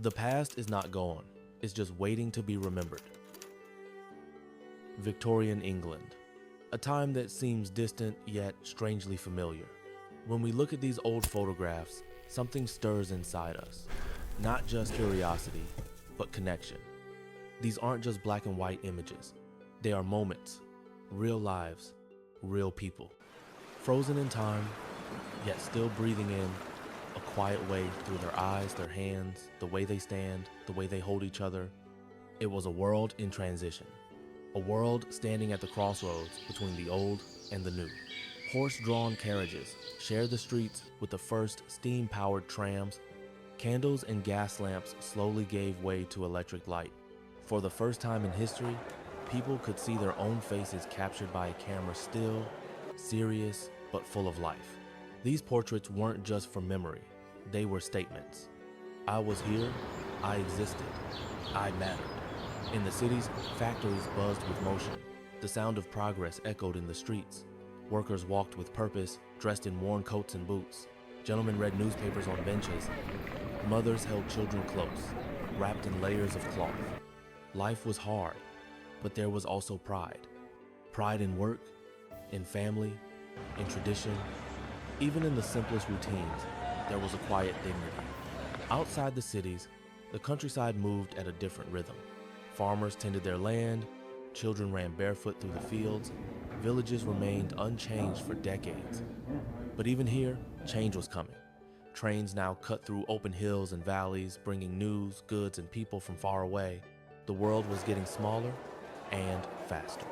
The past is not gone, it's just waiting to be remembered. Victorian England, a time that seems distant yet strangely familiar. When we look at these old photographs, something stirs inside us. Not just curiosity, but connection. These aren't just black and white images. They are moments, real lives, real people. Frozen in time, yet still breathing in a quiet way through their eyes, their hands, the way they stand, the way they hold each other. It was a world in transition. A world standing at the crossroads between the old and the new. Horse-drawn carriages share the streets with the first steam-powered trams. Candles and gas lamps slowly gave way to electric light. For the first time in history, people could see their own faces captured by a camera, still, serious, but full of life. These portraits weren't just for memory, they were statements. I was here, I existed, I mattered. In the cities, factories buzzed with motion. The sound of progress echoed in the streets. Workers walked with purpose, dressed in worn coats and boots. Gentlemen read newspapers on benches. Mothers held children close, wrapped in layers of cloth. Life was hard, but there was also pride. Pride in work, in family, in tradition. Even in the simplest routines, there was a quiet dignity. Outside the cities, the countryside moved at a different rhythm. Farmers tended their land, children ran barefoot through the fields, villages remained unchanged for decades. But even here, change was coming. Trains now cut through open hills and valleys, bringing news, goods, and people from far away. The world was getting smaller and faster.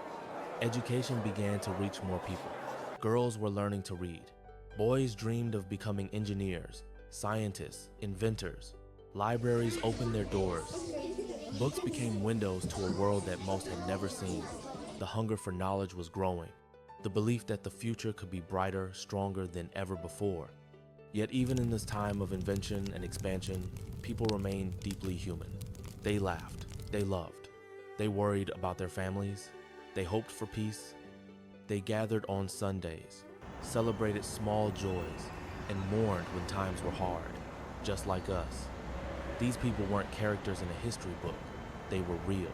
Education began to reach more people. Girls were learning to read. Boys dreamed of becoming engineers, scientists, inventors. Libraries opened their doors. Books became windows to a world that most had never seen. The hunger for knowledge was growing, the belief that the future could be brighter, stronger than ever before. Yet even in this time of invention and expansion, people remained deeply human. They laughed, they loved, they worried about their families, they hoped for peace. They gathered on Sundays, celebrated small joys, and mourned when times were hard, just like us. These people weren't characters in a history book, they were real.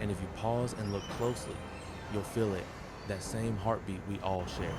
And if you pause and look closely, you'll feel it, that same heartbeat we all share.